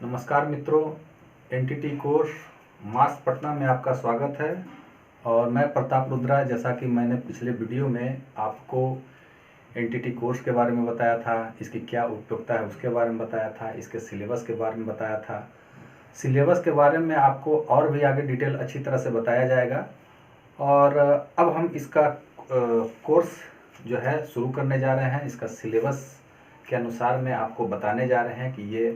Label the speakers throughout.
Speaker 1: नमस्कार मित्रों, entity course Mars Patna में आपका स्वागत है। और मैं प्रताप रुद्रा, जैसा कि मैंने पिछले वीडियो में आपको एनटीटी कोर्स के बारे में बताया था, इसकी क्या उपयोगिता है उसके बारे में बताया था, इसके सिलेबस के बारे में बताया था। सिलेबस के बारे में आपको और भी आगे डिटेल अच्छी तरह से बताया जाएगा। और अब हम इसका कोर्स जो है शुरू करने जा रहे हैं। इसका सिलेबस के अनुसार में आपको बताने जा रहे हैं कि ये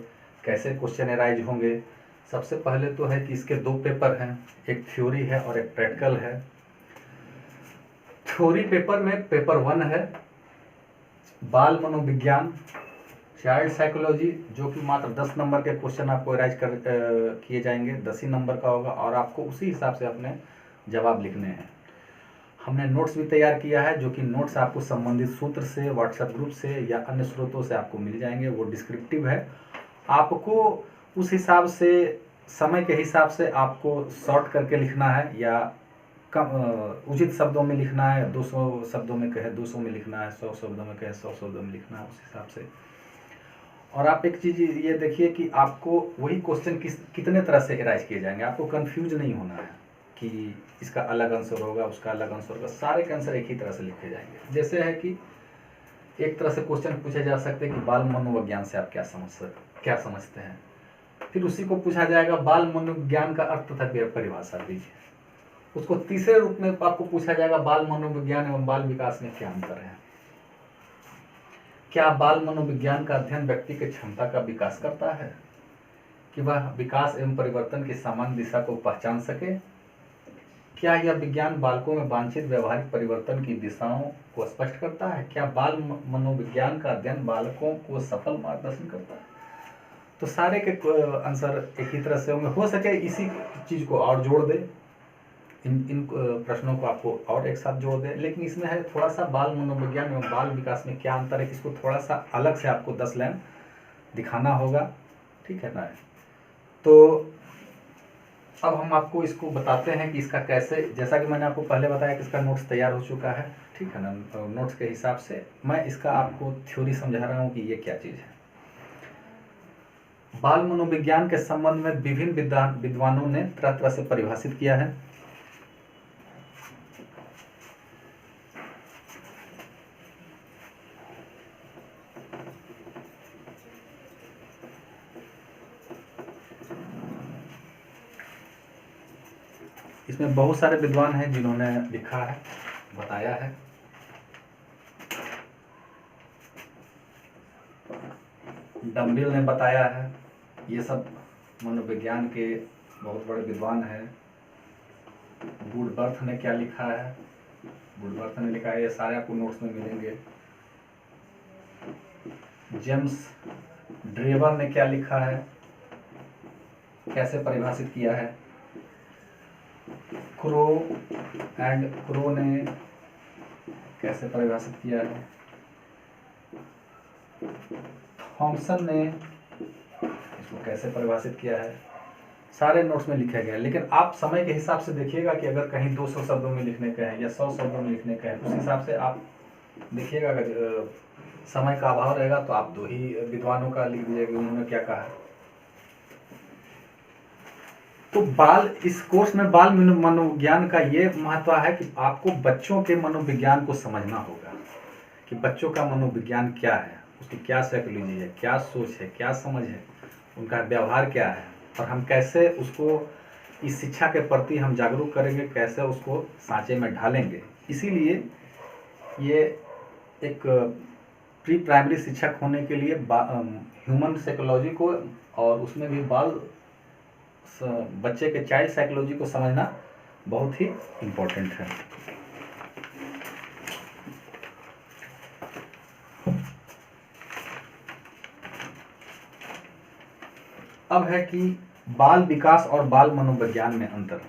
Speaker 1: कैसे क्वेश्चन एराइज होंगे। सबसे पहले तो है कि इसके दो पेपर हैं, एक थ्योरी है और एक प्रैक्टिकल है। थ्योरी पेपर में पेपर 1 है बाल मनोविज्ञान, चाइल्ड साइकोलॉजी, जो कि मात्र 10 नंबर के क्वेश्चन आपको एराइज किए जाएंगे। 10 ही नंबर का होगा और आपको उसी हिसाब से अपने जवाब लिखने हैं। हमने नोट्स भी तैयार किया है, जो कि नोट्स आपको संबंधित सूत्र से, व्हाट्सएप ग्रुप से या अन्य स्रोतों से आपको मिल जाएंगे। वो डिस्क्रिप्टिव है, आपको उस हिसाब से, समय के हिसाब से आपको शॉर्ट करके लिखना है या कम उचित शब्दों में लिखना है। 200 शब्दों में कहे 200 में लिखना है, 100 शब्दों में कहे 100 शब्दों में लिखना है, उस हिसाब से। और आप एक चीज़ ये देखिए कि आपको वही क्वेश्चन कितने तरह से एराइज किए जाएंगे। आपको कंफ्यूज नहीं होना है कि इसका अलग आंसर होगा, उसका अलग आंसर होगा। सारे के आंसर एक ही तरह से लिखे जाएंगे। जैसे है कि एक तरह से क्वेश्चन पूछे जा सकते हैं कि बाल मनोविज्ञान से आप क्या समझते हैं। फिर उसी को पूछा जाएगा बाल मनोविज्ञान का अर्थ तथा परिभाषा दीजिए। उसको तीसरे रूप में आपको पूछा जाएगा बाल मनोविज्ञान एवं बाल विकास में क्या अंतर है। क्या बाल मनोविज्ञान का अध्ययन व्यक्ति की क्षमता का विकास करता है कि वह विकास एवं परिवर्तन की सामान्य दिशा को पहचान सके। क्या यह विज्ञान बालकों में वांछित व्यवहारिक परिवर्तन की दिशाओं को स्पष्ट करता है। क्या बाल मनोविज्ञान का अध्ययन बालकों को सफल मार्गदर्शन करता है। तो सारे के आंसर एक ही तरह से होंगे। हो सके इसी चीज को और जोड़ दे, इन प्रश्नों को आपको और एक साथ जोड़ दे। लेकिन इसमें है थोड़ा सा बाल मनोविज्ञान एवं बाल विकास में क्या अंतर है, इसको थोड़ा सा अलग से आपको 10 लाइन दिखाना होगा, ठीक है ना। तो अब हम आपको इसको बताते हैं कि इसका कैसे, जैसा कि मैंने आपको पहले बताया कि इसका नोट्स तैयार हो चुका है, ठीक है ना। तो नोट्स के हिसाब से मैं इसका आपको थ्योरी समझा रहा हूँ कि ये क्या चीज़ है। बाल मनोविज्ञान के संबंध में विभिन्न विद्वानों ने तरह तरह से परिभाषित किया है। इसमें बहुत सारे विद्वान हैं जिन्होंने लिखा है, बताया है। डम्बिल ने बताया है। ये सब मनोविज्ञान के बहुत बड़े विद्वान हैं। वुडवर्थ ने क्या लिखा है, वुडवर्थ ने लिखा है, ये सारे आपको नोट्स में मिलेंगे। जेम्स ड्रेवर ने क्या लिखा है, कैसे परिभाषित किया है। क्रो ने कैसे परिभाषित किया है। थॉमसन ने इसको कैसे परिभाषित किया है। सारे नोट्स में लिखे गए। लेकिन आप समय के हिसाब से देखिएगा कि अगर कहीं 200 शब्दों में लिखने का है या 100 शब्दों में लिखने का है, उस हिसाब से आप देखिएगा। अगर समय का अभाव रहेगा तो आप 2 ही विद्वानों का लिख दीजिएगा उन्होंने क्या कहा। तो इस कोर्स में बाल मनोविज्ञान का ये महत्व है कि आपको बच्चों के मनोविज्ञान को समझना होगा कि बच्चों का मनोविज्ञान क्या है, उसकी क्या साइकोलॉजी है, क्या सोच है, क्या समझ है, उनका व्यवहार क्या है, और हम कैसे उसको इस शिक्षा के प्रति हम जागरूक करेंगे, कैसे उसको सांचे में ढालेंगे। इसीलिए ये एक प्री प्राइमरी शिक्षक होने के लिए ह्यूमन साइकोलॉजी को और उसमें भी बच्चे के चाइल्ड साइकोलॉजी को समझना बहुत ही इम्पोर्टेंट है। अब है कि बाल विकास और बाल मनोविज्ञान में अंतर।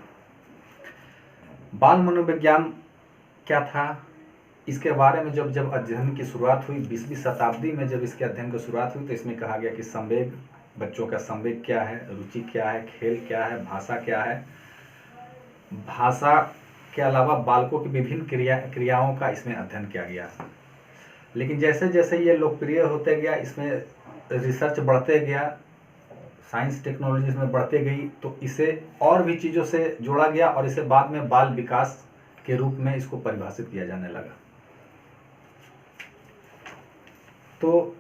Speaker 1: बाल मनोविज्ञान क्या था, इसके बारे में जब अध्ययन की शुरुआत हुई 20वीं शताब्दी में, जब इसके अध्ययन की शुरुआत हुई तो इसमें कहा गया कि संवेग, बच्चों का संवेग क्या है, रुचि क्या है, खेल क्या है, भाषा क्या है। भाषा के अलावा बालकों की विभिन्न क्रियाओं का इसमें अध्ययन किया गया। लेकिन जैसे जैसे ये लोकप्रिय होते गया, इसमें रिसर्च बढ़ते गया, साइंस टेक्नोलॉजी इसमें बढ़ते गई तो इसे और भी चीज़ों से जोड़ा गया और इसे बाद में बाल विकास के रूप में इसको परिभाषित किया जाने लगा। तो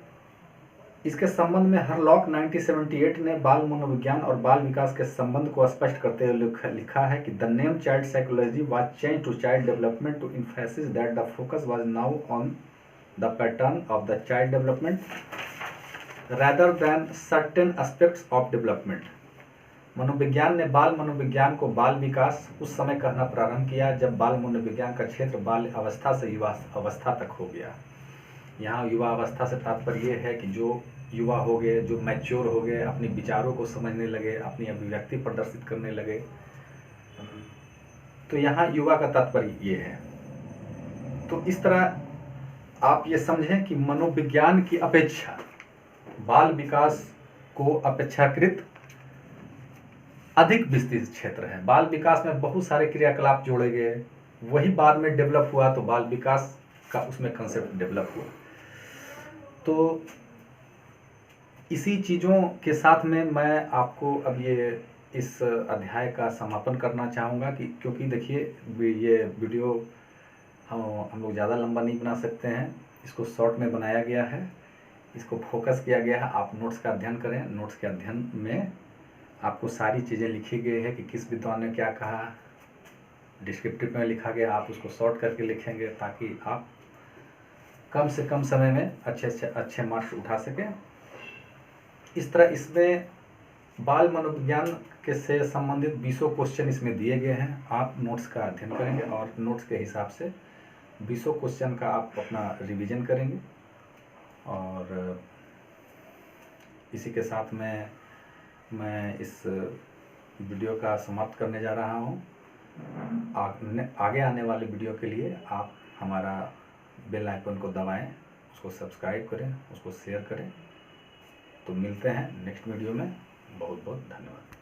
Speaker 1: इसके संबंध में हरलॉक 1978 ने बाल मनोविज्ञान और बाल विकास के संबंध को स्पष्ट करते हुए लिखा है कि the name child psychology was change to child development to emphasis that the focus was now on the pattern of the child development rather than certain aspects of development। मनोविज्ञान ने बाल मनोविज्ञान को बाल विकास उस समय कहना प्रारंभ किया जब बाल मनोविज्ञान का क्षेत्र बाल अवस्था से युवा अवस्था तक हो गया। यहाँ युवा अवस्था से तात्पर्य ये है कि जो युवा हो गए, जो मैच्योर हो गए, अपने विचारों को समझने लगे, अपनी अभिव्यक्ति प्रदर्शित करने लगे, तो यहाँ युवा का तात्पर्य ये है। तो इस तरह आप ये समझें कि मनोविज्ञान की अपेक्षा बाल विकास को अपेक्षाकृत अधिक विस्तृत क्षेत्र है। बाल विकास में बहुत सारे क्रियाकलाप जोड़े गए, वही बाद में डेवलप हुआ तो बाल विकास का उसमें कंसेप्ट डेवलप हुआ। तो इसी चीज़ों के साथ में मैं आपको अब ये इस अध्याय का समापन करना चाहूँगा कि क्योंकि देखिए ये वीडियो हम लोग ज़्यादा लंबा नहीं बना सकते हैं, इसको शॉर्ट में बनाया गया है, इसको फोकस किया गया है। आप नोट्स का अध्ययन करें, नोट्स के अध्ययन में आपको सारी चीज़ें लिखी गई है कि किस विद्वान ने क्या कहा, डिस्क्रिप्टिव में लिखा गया, आप उसको शॉर्ट करके लिखेंगे ताकि आप कम से कम समय में अच्छे मार्क्स उठा सकें। इस तरह इसमें बाल मनोविज्ञान के से संबंधित 20 क्वेश्चन इसमें दिए गए हैं। आप नोट्स का अध्ययन करेंगे और नोट्स के हिसाब से 20 क्वेश्चन का आप अपना रिवीजन करेंगे। और इसी के साथ में मैं इस वीडियो का समाप्त करने जा रहा हूँ। आगे आने वाले वीडियो के लिए आप हमारा बेल आइकन को दबाएं, उसको सब्सक्राइब करें, उसको शेयर करें। तो मिलते हैं नेक्स्ट वीडियो में। बहुत बहुत धन्यवाद।